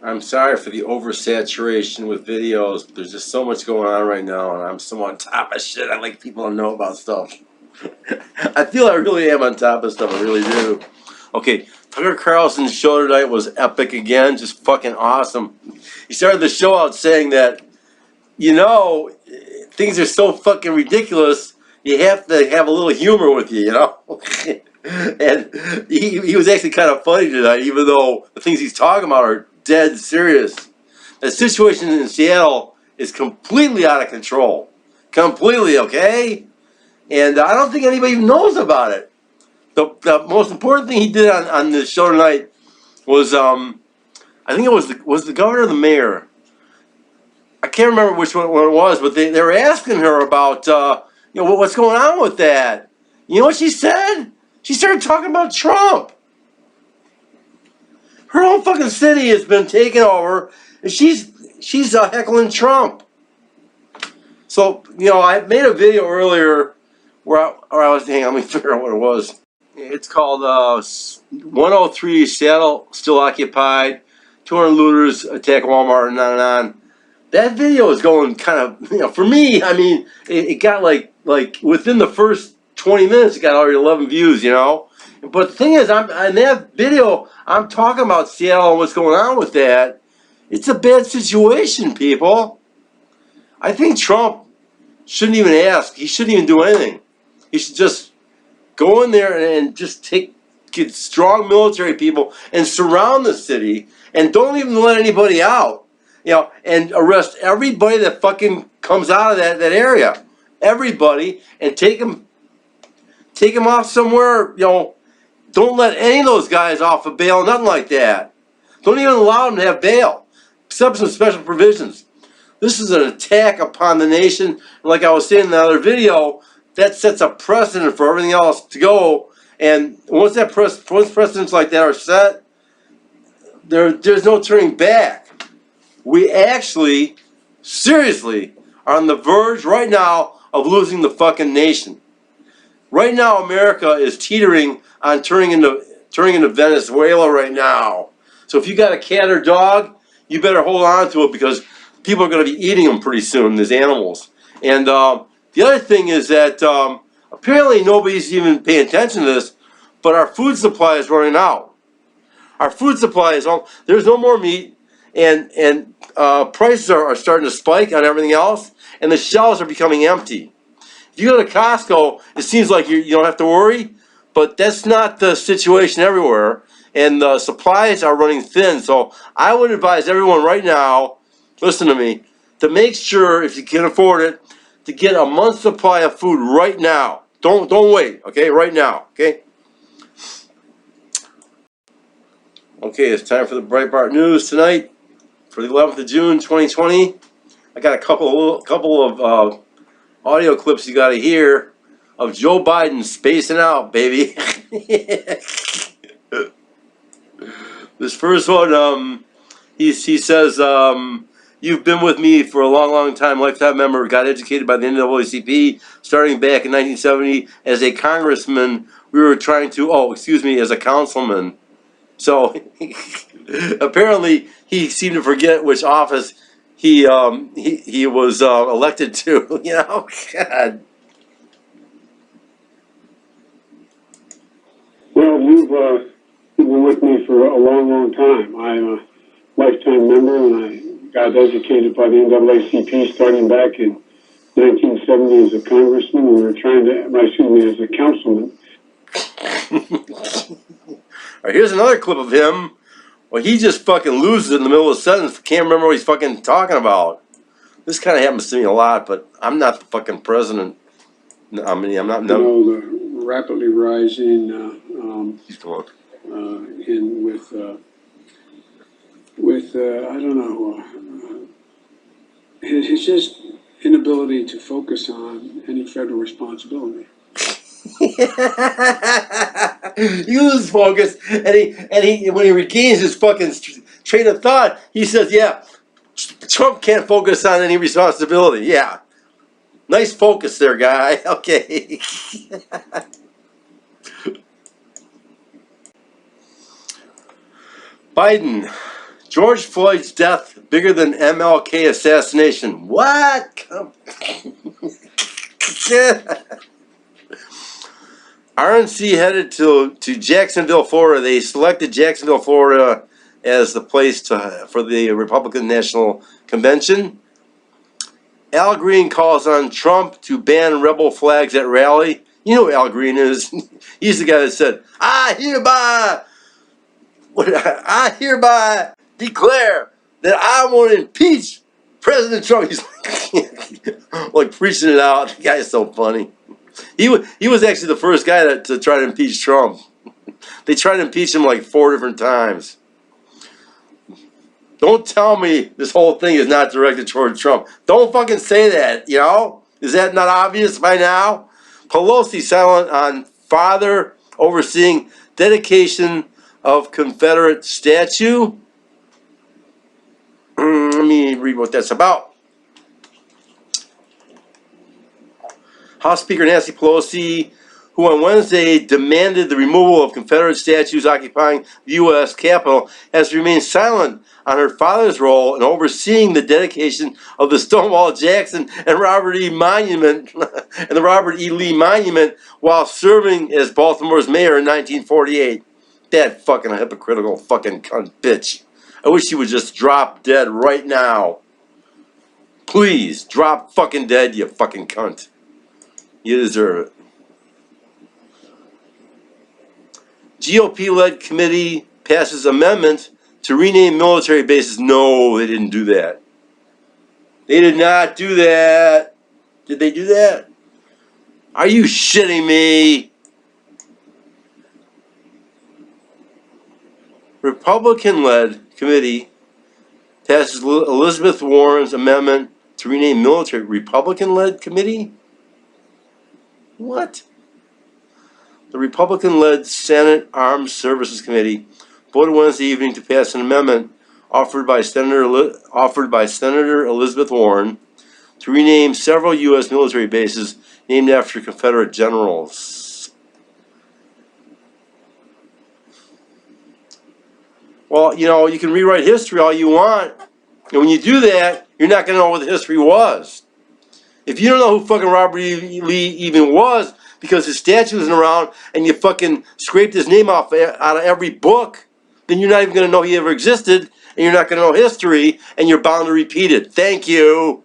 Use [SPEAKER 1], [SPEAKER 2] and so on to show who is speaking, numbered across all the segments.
[SPEAKER 1] I'm sorry for the oversaturation with videos. There's just so much going on right now, and I'm so on top of shit. I like people to know about stuff. I feel I really am on top of stuff. I really do. Okay, Tucker Carlson's show tonight was epic again. Just fucking awesome. He started the show out saying that, you know, things are so fucking ridiculous, you have to have a little humor with you, you know? And he was actually kind of funny tonight, even though the things he's talking about are dead serious. The situation in Seattle is completely out of control. Completely, okay? And I don't think anybody even knows about it. The most important thing he did on the show tonight was, I think it was the governor or the mayor. I can't remember which one it was, but they were asking her about, what's going on with that. You know what she said? She started talking about Trump. Her whole fucking city has been taken over, and she's heckling Trump. So, I made a video earlier where I was, hang on, let me figure out what it was. It's called 103 Seattle Still Occupied, 200 looters attack Walmart, and on and on. That video is going kind of, for me, I mean, it got like within the first 20 minutes, it got already 11 views, But the thing is, in that video, I'm talking about Seattle and what's going on with that. It's a bad situation, people. I think Trump shouldn't even ask. He shouldn't even do anything. He should just go in there and just get strong military people and surround the city and don't even let anybody out. And arrest everybody that fucking comes out of that area. Everybody, and take them off somewhere, Don't let any of those guys off of bail, nothing like that. Don't even allow them to have bail, except some special provisions. This is an attack upon the nation. And like I was saying in the other video, that sets a precedent for everything else to go. And once precedents like that are set, there's no turning back. We actually, seriously, are on the verge right now of losing the fucking nation. Right now, America is teetering on turning into Venezuela right now. So if you got a cat or dog, you better hold on to it because people are going to be eating them pretty soon, these animals. And the other thing is that apparently nobody's even paying attention to this, but our food supply is running out. Our food supply is all, there's no more meat, and prices are starting to spike on everything else, and the shelves are becoming empty. If you go to Costco, it seems like you don't have to worry, but that's not the situation everywhere, and the supplies are running thin. So I would advise everyone right now, listen to me, to make sure, if you can afford it, to get a month's supply of food right now. Don't wait, okay? Right now, okay? Okay, it's time for the Breitbart news tonight for the 11th of June, 2020. I got a couple of audio clips you got to hear of Joe Biden spacing out, baby. This first one, he says, you've been with me for a long, long time, lifetime member, got educated by the NAACP, starting back in 1970 as a congressman. We were trying to, as a councilman. So apparently he seemed to forget which office he was elected to. God.
[SPEAKER 2] Well, you've been with me for a long, long time. I'm a lifetime member, and I got educated by the NAACP starting back in 1970 as a congressman, and we were trying to, as a councilman.
[SPEAKER 1] All right, here's another clip of him. Well, he just fucking loses it in the middle of a sentence. Can't remember what he's fucking talking about. This kind of happens to me a lot, but I'm not the fucking president. I mean, I'm not.
[SPEAKER 2] No. The rapidly rising
[SPEAKER 1] He's going.
[SPEAKER 2] with I don't know, his just inability to focus on any federal responsibility.
[SPEAKER 1] He loses focus, and he when he regains his fucking train of thought, he says, "Yeah, Trump can't focus on any responsibility." Yeah, nice focus there, guy. Okay. Biden George Floyd's death bigger than MLK assassination. What? RNC headed to Jacksonville, Florida. They selected Jacksonville, Florida as the place for the Republican National Convention. Al Green calls on Trump to ban rebel flags at rally. You know who Al Green is. He's the guy that said, I hereby declare that I want to impeach President Trump. He's like preaching it out. The guy is so funny. He was actually the first guy to try to impeach Trump. They tried to impeach him like 4 different times. Don't tell me this whole thing is not directed toward Trump. Don't fucking say that, you know? Is that not obvious by now? Pelosi silent on father overseeing dedication of Confederate statue. Let me read what that's about. House Speaker Nancy Pelosi, who on Wednesday demanded the removal of Confederate statues occupying the U.S. Capitol, has remained silent on her father's role in overseeing the dedication of the Stonewall Jackson and Robert E. Monument and the Robert E. Lee Monument while serving as Baltimore's mayor in 1948. That fucking hypocritical fucking cunt bitch. I wish she would just drop dead right now. Please, drop fucking dead, you fucking cunt. You deserve it. GOP-led committee passes amendment to rename military bases. No, they didn't do that. They did not do that. Did they do that? Are you shitting me? Republican-led committee passes Elizabeth Warren's amendment to rename military. Republican-led committee? What? The Republican-led Senate Armed Services Committee voted Wednesday evening to pass an amendment offered by Senator Elizabeth Warren to rename several U.S. military bases named after Confederate generals. Well, you know, you can rewrite history all you want, and when you do that, you're not going to know what the history was. If you don't know who fucking Robert E. Lee even was, because his statue isn't around, and you fucking scraped his name out of every book, then you're not even going to know he ever existed, and you're not going to know history, and you're bound to repeat it. Thank you.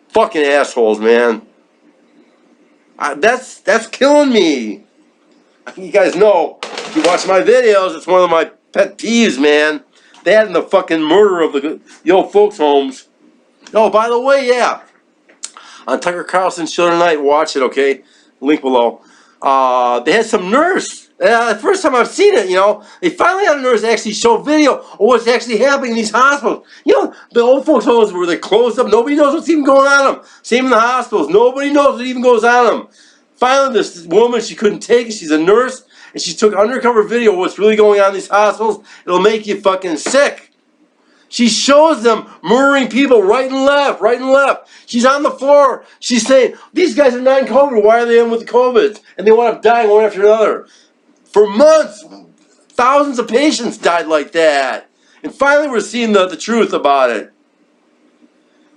[SPEAKER 1] Fucking assholes, man. That's killing me. You guys know, if you watch my videos, it's one of my pet peeves, man. That and the fucking murder of the old folks' homes. Oh, by the way, yeah. On Tucker Carlson's show tonight, watch it, okay? Link below. They had some nurse. The first time I've seen it, you know. They finally had a nurse actually show video of what's actually happening in these hospitals. You know, the old folks' homes where they're closed up. Nobody knows what's even going on in them. Same in the hospitals. Nobody knows what even goes on in them. Finally, this woman, she couldn't take it. She's a nurse. And she took undercover video of what's really going on in these hospitals. It'll make you fucking sick. She shows them murdering people right and left, right and left. She's on the floor. She's saying, these guys are not in COVID. Why are they in with the COVID? And they wind up dying one after another. For months, thousands of patients died like that. And finally we're seeing the truth about it.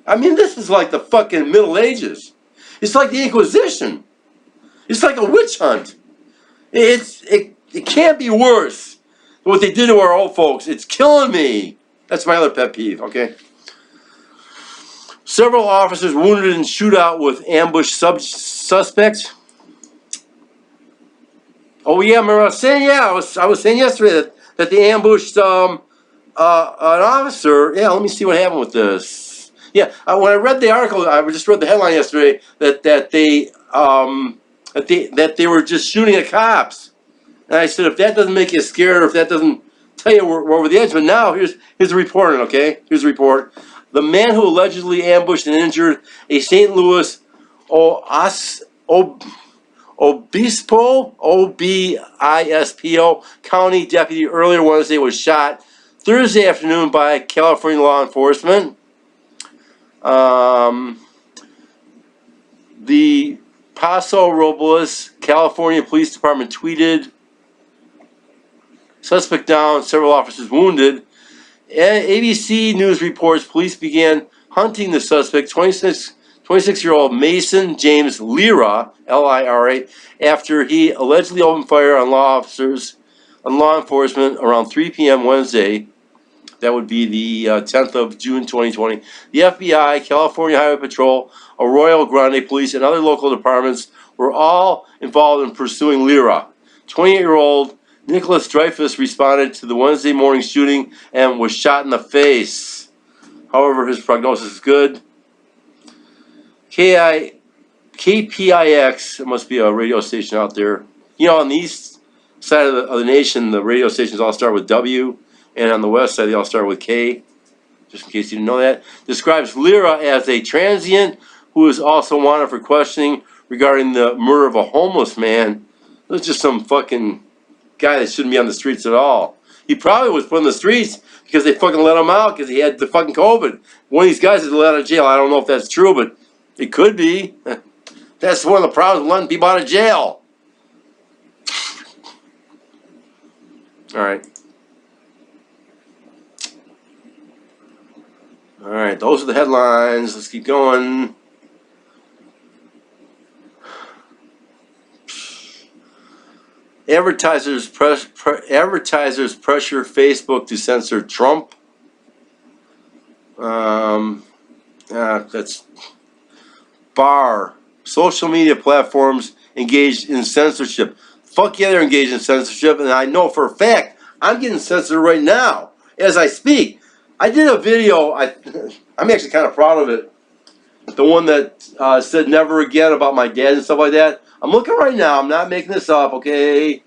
[SPEAKER 1] I mean, this is like the fucking Middle Ages. It's like the Inquisition. It's like a witch hunt. It can't be worse than what they did to our old folks. It's killing me. That's my other pet peeve, okay? Several officers wounded in shootout with ambush suspects. Oh yeah, remember I was saying, yeah, I was saying yesterday that they ambushed an officer. Yeah, let me see what happened with this. Yeah, when I read the article, I just read the headline yesterday that they were just shooting at cops. And I said, if that doesn't make you scared, or if that doesn't tell you we're over the edge, but now here's the report, okay? Here's the report. The man who allegedly ambushed and injured a St. Louis Obispo County deputy earlier Wednesday was shot Thursday afternoon by California law enforcement. The Paso Robles, California Police Department tweeted, Suspect down, several officers wounded. ABC News reports police began hunting the suspect, 26-year-old Mason James Lira, L-I-R-A, after he allegedly opened fire on law enforcement around 3 p.m. Wednesday. That would be the 10th of June 2020. The FBI, California Highway Patrol, Arroyo Grande Police, and other local departments were all involved in pursuing Lira. 28-year-old Nicholas Dreyfus responded to the Wednesday morning shooting and was shot in the face. However, his prognosis is good. KPIX, it must be a radio station out there. You know, on the east side of the nation, the radio stations all start with W, and on the west side, they all start with K, just in case you didn't know that. Describes Lira as a transient who is also wanted for questioning regarding the murder of a homeless man. It was just some fucking guy that shouldn't be on the streets at all. He probably was put in the streets because they fucking let him out because he had the fucking COVID. One of these guys is let out of jail. I don't know if that's true, but it could be. That's one of the problems with letting people out of jail. All right. All right, those are the headlines. Let's keep going. Advertisers pressure Facebook to censor Trump. That's bar. Social media platforms engaged in censorship. Fuck yeah, they're engaged in censorship, and I know for a fact I'm getting censored right now as I speak. I did a video. I'm actually kind of proud of it. The one that said never again about my dad and stuff like that. I'm looking right now. I'm not making this up, okay?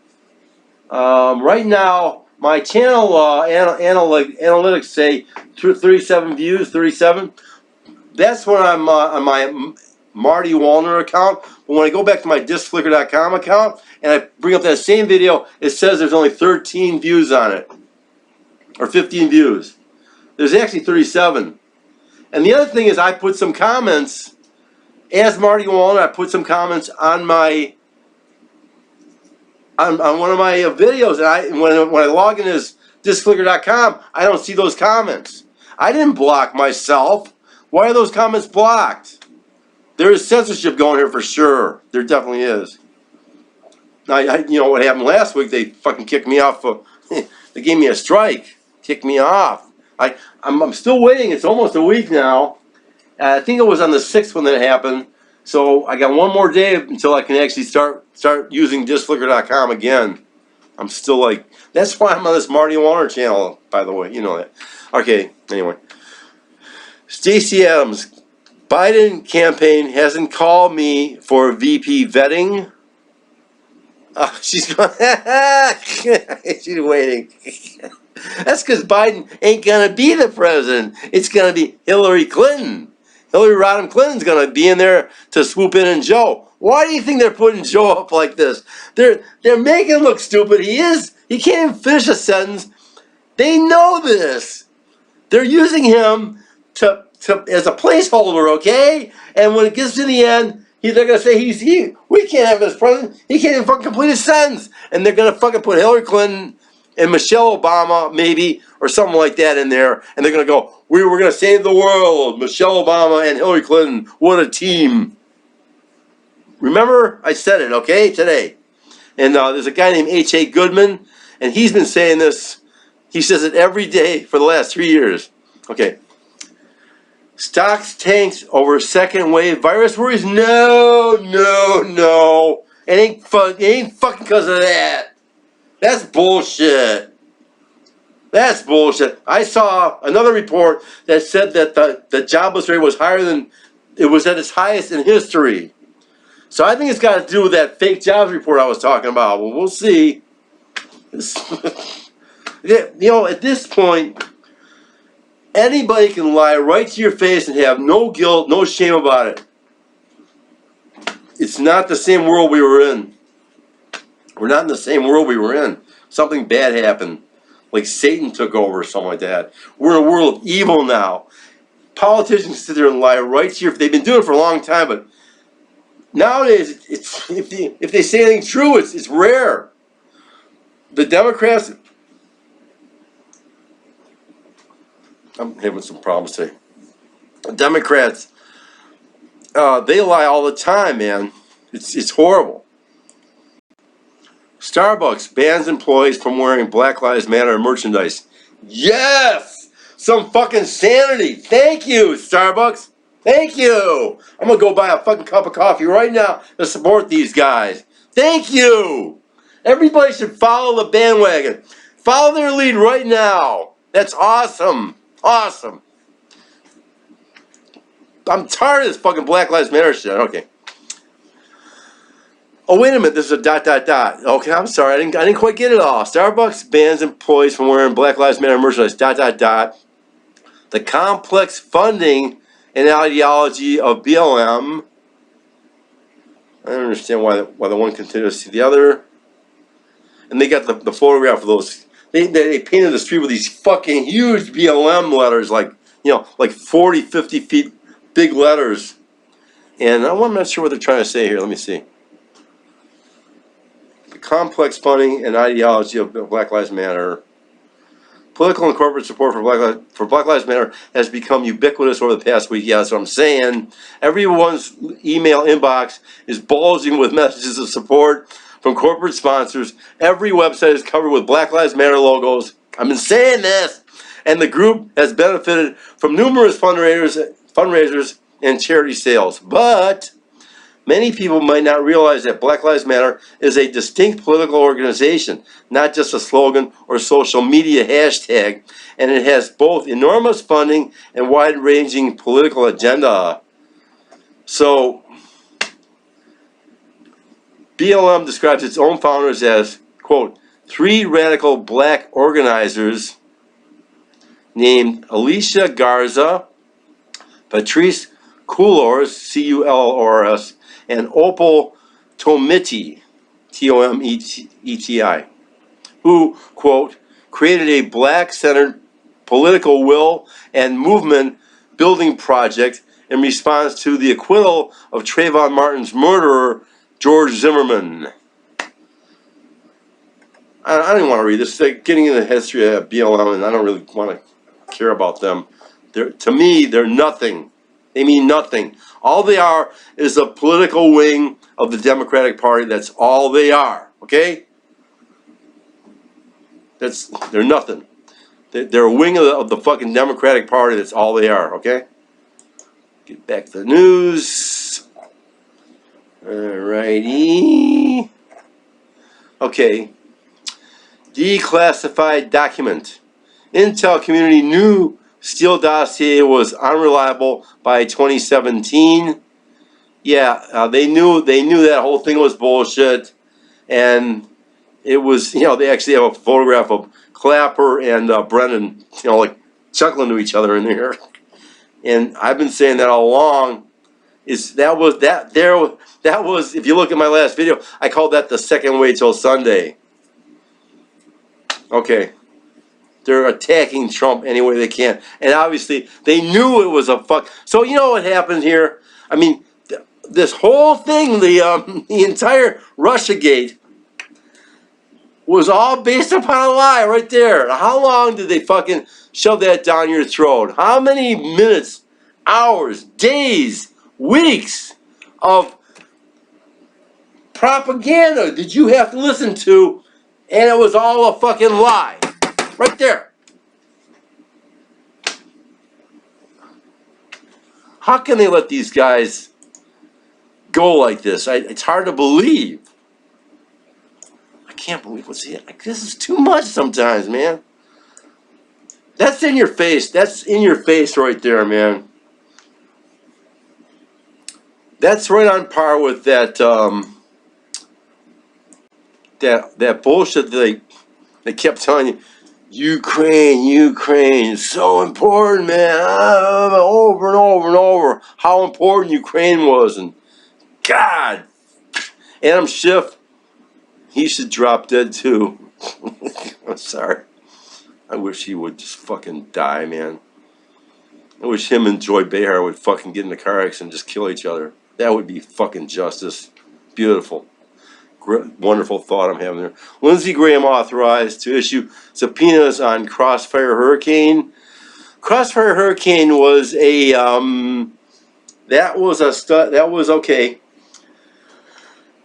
[SPEAKER 1] Right now, my channel analytics say 37 views, 37. That's when I'm on my Marty Wallner account. But when I go back to my discflicker.com account and I bring up that same video, it says there's only 13 views on it. Or 15 views. There's actually 37. And the other thing is I put some comments, as Marty Wallner, I put some comments on my on one of my videos, and when I log in as discflicker.com, I don't see those comments. I didn't block myself. Why are those comments blocked? There is censorship going here for sure. There definitely is. Now, you know what happened last week? They fucking kicked me off. They gave me a strike. Kicked me off. I'm still waiting. It's almost a week now. I think it was on the 6th when that happened. So I got one more day until I can actually start using discflicker.com again. I'm still like, that's why I'm on this Marty Warner channel, by the way. You know that. Okay, anyway. Stacey Adams. Biden campaign hasn't called me for VP vetting. Oh, she's going. She's waiting. That's because Biden ain't going to be the president. It's going to be Hillary Clinton. Hillary Rodham Clinton's going to be in there to swoop in on Joe. Why do you think they're putting Joe up like this? They're making him look stupid. He can't even finish a sentence. They know this. They're using him to as a placeholder, okay? And when it gets to the end, they're going to say we can't have him as president. He can't even fucking complete his sentence. And they're going to fucking put Hillary Clinton and Michelle Obama, maybe, or something like that in there. And they're going to go, we were going to save the world. Michelle Obama and Hillary Clinton. What a team. Remember, I said it, okay, today. And there's a guy named H.A. Goodman, and he's been saying this. He says it every day for the last 3 years. Okay. Stocks tanks over second wave virus worries? No. It ain't fucking because of that. That's bullshit. That's bullshit. I saw another report that said that the jobless rate was higher than, it was at its highest in history. So I think it's got to do with that fake jobs report I was talking about. Well, we'll see. You know, at this point, anybody can lie right to your face and have no guilt, no shame about it. It's not the same world we were in. We're not in the same world we were in. Something bad happened. Like Satan took over or something like that. We're in a world of evil now. Politicians sit there and lie right to your face. They've been doing it for a long time, but nowadays, if they say anything true, it's rare. The Democrats, I'm having some problems today. Democrats, they lie all the time, man. It's horrible. Starbucks bans employees from wearing Black Lives Matter merchandise. Yes! Some fucking sanity. Thank you, Starbucks. Thank you. I'm gonna go buy a fucking cup of coffee right now to support these guys. Thank you. Everybody should follow the bandwagon. Follow their lead right now. That's awesome. Awesome. I'm tired of this fucking Black Lives Matter shit. Okay. Oh, wait a minute. This is a ... Okay, I'm sorry. I didn't quite get it all. Starbucks bans employees from wearing Black Lives Matter merchandise ... The complex funding and ideology of BLM. I don't understand why the one continues to the other. And they got the photograph of those. They painted the street with these fucking huge BLM letters, like, like 40, 50 feet big letters. And I'm not sure what they're trying to say here. Let me see. The complex funding and ideology of Black Lives Matter. Political and corporate support for Black Lives Matter has become ubiquitous over the past week. Yeah, that's what I'm saying. Everyone's email inbox is bulging with messages of support from corporate sponsors. Every website is covered with Black Lives Matter logos. I've been saying this. And the group has benefited from numerous fundraisers and charity sales. But many people might not realize that Black Lives Matter is a distinct political organization, not just a slogan or social media hashtag, and it has both enormous funding and wide-ranging political agenda. So, BLM describes its own founders as, quote, 3 radical black organizers named Alicia Garza, Patrice Cullors, Cullors, and Opal Tometi, Tometi, who, quote, created a black-centered political will and movement building project in response to the acquittal of Trayvon Martin's murderer, George Zimmerman. I don't even want to read this. It's like getting into the history of BLM, and I don't really want to care about them. To me, they're nothing. They mean nothing. All they are is a political wing of the Democratic Party. That's all they are. Okay? They're nothing. They're a wing of the fucking Democratic Party. That's all they are. Okay? Get back to the news. Alrighty. Okay. Declassified document. Intel community knew Steele dossier was unreliable by 2017. Yeah, they knew that whole thing was bullshit, and it was, they actually have a photograph of Clapper and Brennan, like chuckling to each other in there. And I've been saying that all along. That was if you look at my last video, I called that the second wait till Sunday. Okay. They're attacking Trump any way they can. And obviously, they knew it was a fuck. So, you know what happened here? I mean, this whole thing, the entire Russiagate, was all based upon a lie right there. How long did they fucking shove that down your throat? How many minutes, hours, days, weeks of propaganda did you have to listen to? And it was all a fucking lie. Right there. How can they let these guys go like this? It's hard to believe. I can't believe what's here. This is too much sometimes, man. That's in your face. That's in your face right there, man. That's right on par with that that bullshit that they kept telling you. Ukraine, so important, man. Over and over and over, how important Ukraine was, and God, Adam Schiff, he should drop dead too. I'm sorry. I wish he would just fucking die, man. I wish him and Joy Behar would fucking get in a car accident and just kill each other. That would be fucking justice. Beautiful. Wonderful thought I'm having there. Lindsey Graham authorized to issue subpoenas on Crossfire Hurricane Crossfire Hurricane was a that was okay.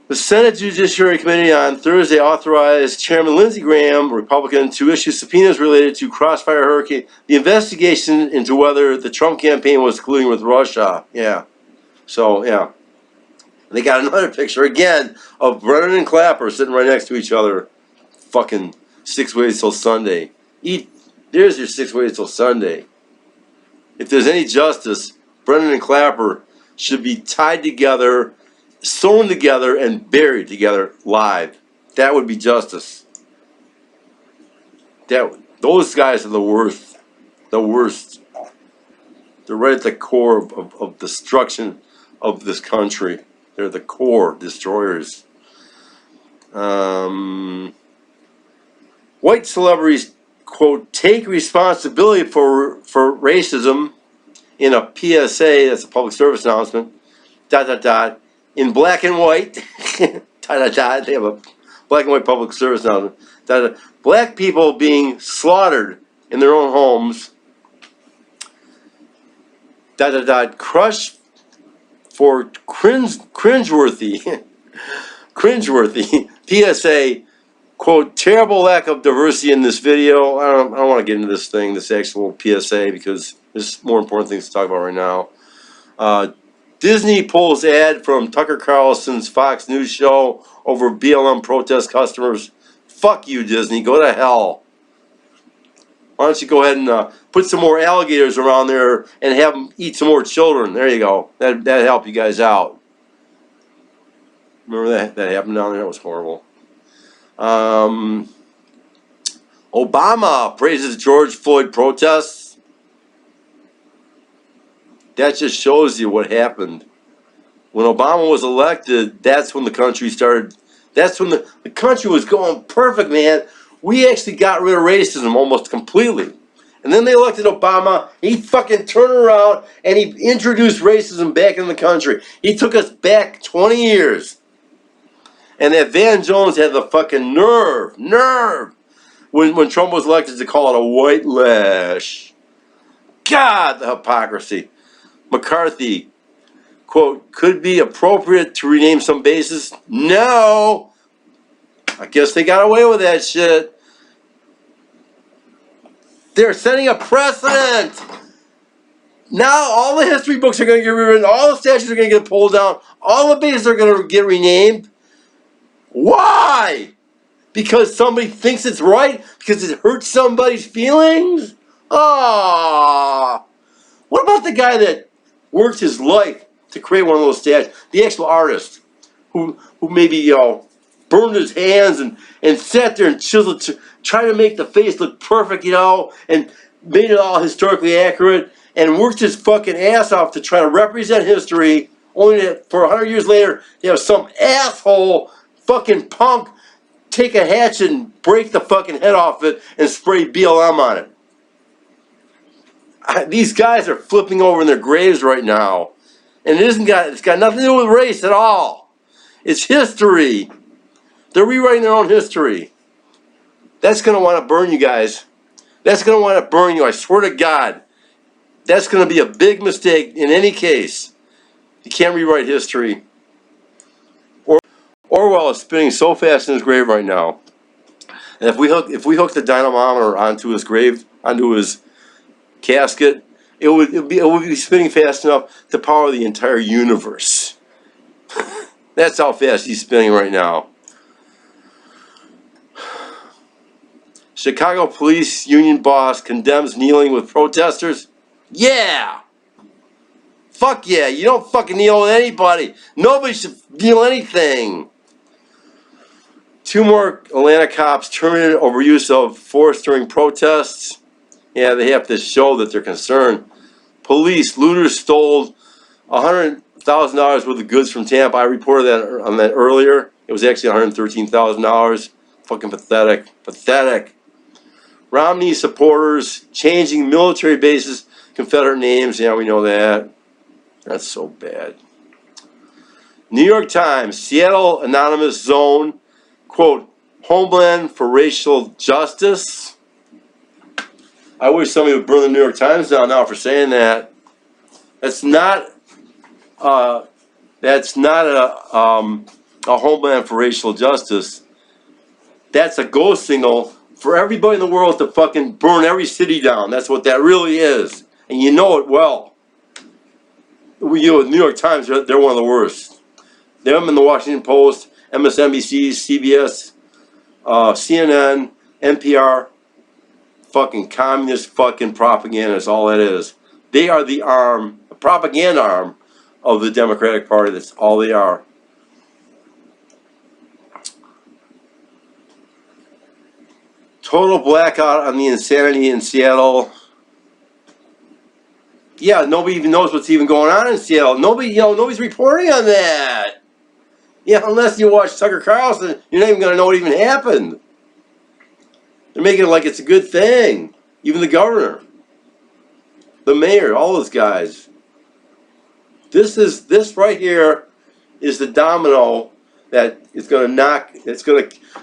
[SPEAKER 1] The Senate Judiciary Committee on Thursday authorized Chairman Lindsey Graham, Republican, to issue subpoenas related to Crossfire Hurricane, the investigation into whether the Trump campaign was colluding with Russia. Yeah. So, yeah. They got another picture again of Brennan and Clapper sitting right next to each other. Fucking 6 ways till Sunday. There's your 6 ways till Sunday. If there's any justice, Brennan and Clapper should be tied together, sewn together, and buried together live. That would be justice. Those guys are the worst. The worst. They're right at the core of destruction of this country. They're the core destroyers. White celebrities, quote, take responsibility for racism in a PSA, that's a public service announcement, ... in black and white, ... they have a black and white public service announcement, ... black people being slaughtered in their own homes, ... crushed for cringeworthy, cringeworthy PSA, quote, terrible lack of diversity in this video. I don't want to get into this thing, this actual PSA, because there's more important things to talk about right now. Disney pulls ad from Tucker Carlson's Fox News show over BLM protest customers. Fuck you, Disney. Go to hell. Why don't you go ahead and put some more alligators around there and have them eat some more children? There you go. That'd help you guys out. Remember that happened down there? That was horrible. Obama praises George Floyd protests. That just shows you what happened. When Obama was elected, that's when the country started. That's when the country was going perfect, man. We actually got rid of racism almost completely. And then they elected Obama. He fucking turned around and he introduced racism back in the country. He took us back 20 years. And that Van Jones had the fucking nerve, when Trump was elected to call it a white lash. God, the hypocrisy. McCarthy, quote, could be appropriate to rename some bases. No. I guess they got away with that shit. They're setting a precedent. Now all the history books are going to get rewritten. All the statues are going to get pulled down. All the bases are going to get renamed. Why? Because somebody thinks it's right? Because it hurts somebody's feelings? Ah. What about the guy that worked his life to create one of those statues? The actual artist who maybe, burned his hands and sat there and chiseled to try to make the face look perfect, and made it all historically accurate and worked his fucking ass off to try to represent history, only to, for 100 years later, to have some asshole fucking punk take a hatchet and break the fucking head off it and spray BLM on it. These guys are flipping over in their graves right now. And it's got nothing to do with race at all. It's history. They're rewriting their own history. That's going to want to burn you guys. That's going to want to burn you, I swear to God. That's going to be a big mistake in any case. You can't rewrite history. Orwell is spinning so fast in his grave right now. And if we hook the dynamometer onto his grave, onto his casket, it would be spinning fast enough to power the entire universe. That's how fast he's spinning right now. Chicago police union boss condemns kneeling with protesters. Yeah! Fuck yeah, you don't fucking kneel with anybody. Nobody should kneel anything. 2 more Atlanta cops terminated over use of force during protests. Yeah, they have to show that they're concerned. Police, looters stole $100,000 worth of goods from Tampa. I reported that on that earlier. It was actually $113,000. Fucking pathetic. Pathetic. Romney supporters changing military bases, Confederate names. Yeah, we know that. That's so bad. New York Times, Seattle Anonymous Zone, quote, homeland for racial justice. I wish somebody would burn the New York Times down now for saying that. That's not a homeland for racial justice. That's a go signal for everybody in the world to fucking burn every city down. That's what that really is, and you know it well. The New York Times, they're one of the worst. Them and the Washington Post, MSNBC, CBS, CNN, NPR, fucking communist fucking propaganda is all that is. They are the propaganda arm of the Democratic Party. That's all they are. Total blackout on the insanity in Seattle. Yeah, nobody even knows what's even going on in Seattle. Nobody's reporting on that. Yeah, unless you watch Tucker Carlson, you're not even going to know what even happened. They're making it like it's a good thing. Even the governor, the mayor, all those guys. This right here is the domino that is going to knock.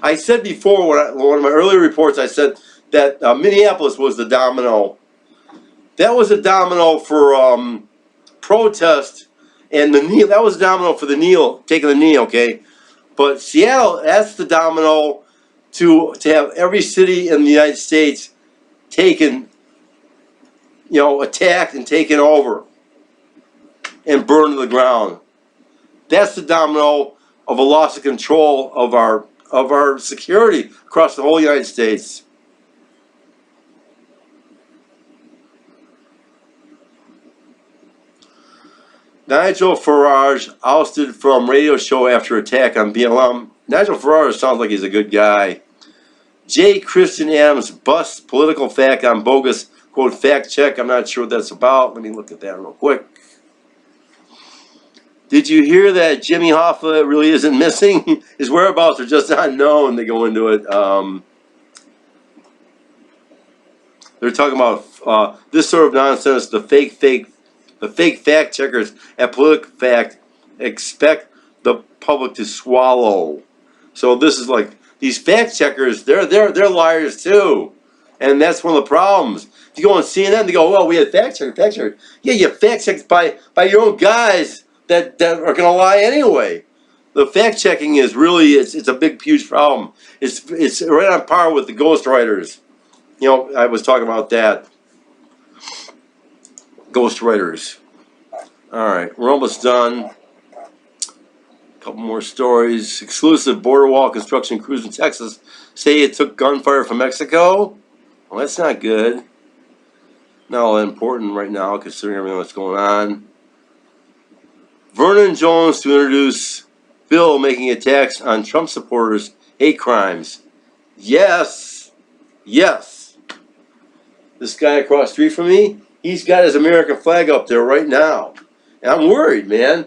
[SPEAKER 1] I said before, one of my earlier reports, I said that Minneapolis was the domino. That was a domino for protest, and that was a domino for taking the knee, okay? But Seattle, that's the domino to have every city in the United States taken, attacked and taken over and burned to the ground. That's the domino of a loss of control of our security across the whole United States. Nigel Farage ousted from radio show after attack on BLM. Nigel Farage sounds like he's a good guy. J. Christian Adams busts political fact on bogus, quote, fact check. I'm not sure what that's about. Let me look at that real quick. Did you hear that Jimmy Hoffa really isn't missing? His whereabouts are just not known. They go into it. They're talking about this sort of nonsense. The fake fact checkers at PolitiFact expect the public to swallow. So this is like these fact checkers. They're liars too, and that's one of the problems. If you go on CNN, they go, "Well, we had fact checker." Yeah, you fact checked by your own guys that are going to lie anyway. The fact checking is really it's a big huge problem. It's right on par with the ghostwriters. I was talking about that. Ghostwriters. All right, we're almost done. A couple more stories. Exclusive border wall construction crews in Texas say it took gunfire from Mexico. Well, that's not good. Not all that important right now, considering everything that's going on. Vernon Jones to introduce bill making attacks on Trump supporters hate crimes. Yes. This guy across the street from me, he's got his American flag up there right now. And I'm worried, man.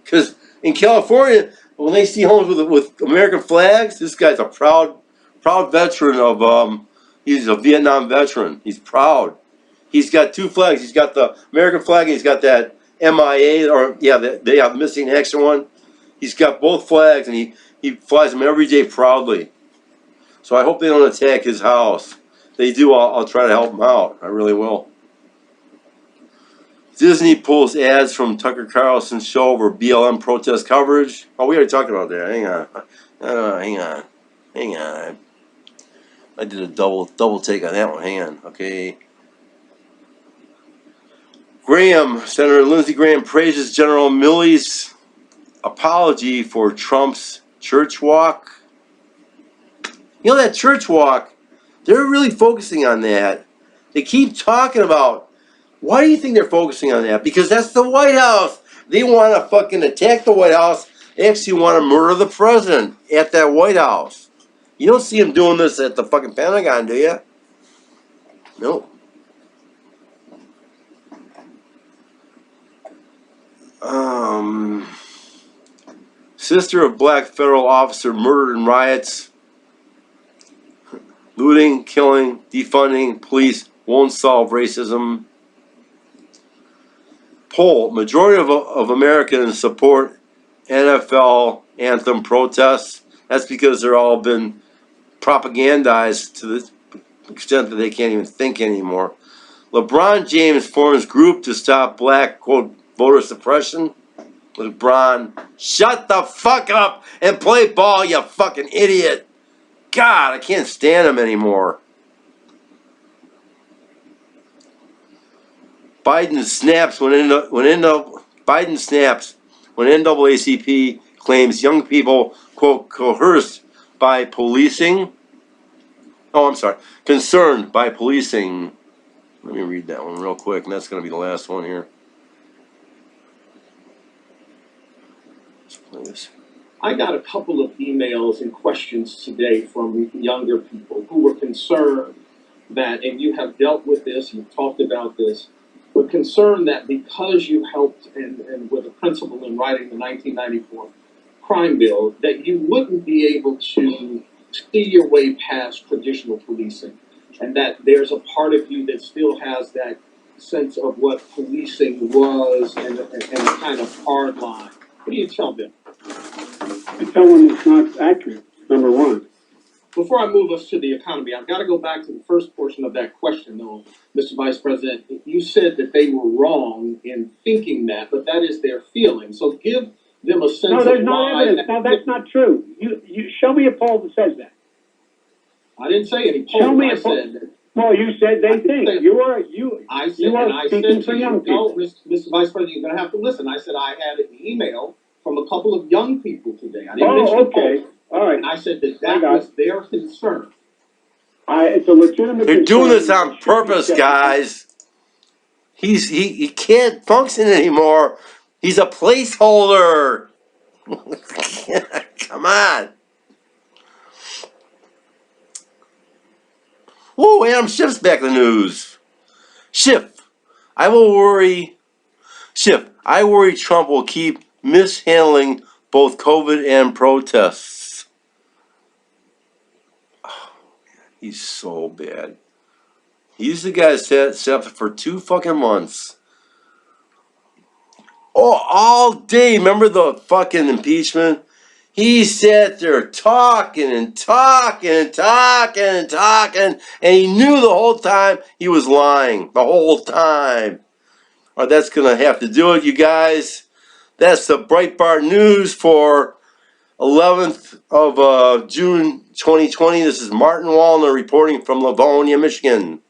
[SPEAKER 1] Because in California, when they see homes with American flags, this guy's a proud veteran of, he's a Vietnam veteran. He's proud. He's got two flags. He's got the American flag and he's got that MIA, the missing action one. He's got both flags and he flies them every day proudly. So I hope they don't attack his house. If they do, I'll try to help him out. I really will. Disney pulls ads from Tucker Carlson's show over BLM protest coverage. Oh, we already talked about that. Hang on. I did a double take on that one. Hang on. Okay. Senator Lindsey Graham praises General Millie's apology for Trump's church walk. That church walk, they're really focusing on that. They keep talking about, why do you think they're focusing on that? Because that's the White House. They want to fucking attack the White House. They actually want to murder the president at that White House. You don't see them doing this at the fucking Pentagon, do you? Nope. Sister of black federal officer murdered in riots. Looting, killing, defunding police won't solve racism. Poll: majority of Americans support NFL anthem protests. That's because they're all been propagandized extent that they can't even think anymore. LeBron James forms group to stop black, quote, voter suppression. LeBron, shut the fuck up and play ball, you fucking idiot. God, I can't stand him anymore. Biden snaps when NAACP claims young people, quote, coerced by policing. Oh, I'm sorry. Concerned by policing. Let me read that one real quick, and that's going to be the last one here. Let's play this.
[SPEAKER 3] I got a couple of emails and questions today from younger people who were concerned that, and you have dealt with this, you've talked about this, were concerned that because you helped and were the principal in writing the 1994 crime bill, that you wouldn't be able to see your way past traditional policing, and that there's a part of you that still has that sense of what policing was and a kind of hard line. What do you tell them?
[SPEAKER 2] I tell them it's not accurate, number one.
[SPEAKER 3] Before I move us to the economy, I've got to go back to the first portion of that question, though, Mr. Vice President. You said that they were wrong in thinking that, but that is their feeling. So give them a sense
[SPEAKER 2] No, there's
[SPEAKER 3] of
[SPEAKER 2] no
[SPEAKER 3] why.
[SPEAKER 2] evidence. No, that's not true. You show me a poll that says that.
[SPEAKER 3] I didn't say any poll.
[SPEAKER 2] Show me
[SPEAKER 3] I
[SPEAKER 2] a poll.
[SPEAKER 3] said that.
[SPEAKER 2] Well, you said they think.
[SPEAKER 3] I said,
[SPEAKER 2] you are
[SPEAKER 3] and I said
[SPEAKER 2] speaking
[SPEAKER 3] to
[SPEAKER 2] for
[SPEAKER 3] you,
[SPEAKER 2] young people.
[SPEAKER 3] no, Mr. Vice President, you're going to have to listen. I said I had an email from a couple of young people today. I didn't mention
[SPEAKER 2] okay.
[SPEAKER 3] poll.
[SPEAKER 2] All right.
[SPEAKER 3] And I said that was their concern.
[SPEAKER 2] It's a legitimate
[SPEAKER 1] They're doing this on
[SPEAKER 2] concern.
[SPEAKER 1] purpose, guys. He can't function anymore. He's a placeholder. Come on. Whoa, Adam Schiff's back in the news. Schiff, I worry Trump will keep mishandling both COVID and protests. Oh, he's so bad. He's the guy that set up for 2 fucking months. Oh, all day. Remember the fucking impeachment? He sat there talking and talking and talking and talking, and he knew the whole time he was lying. The whole time. All right, that's going to have to do it, you guys. That's the Breitbart news for 11th of June 2020. This is Martin Wallner reporting from Livonia, Michigan.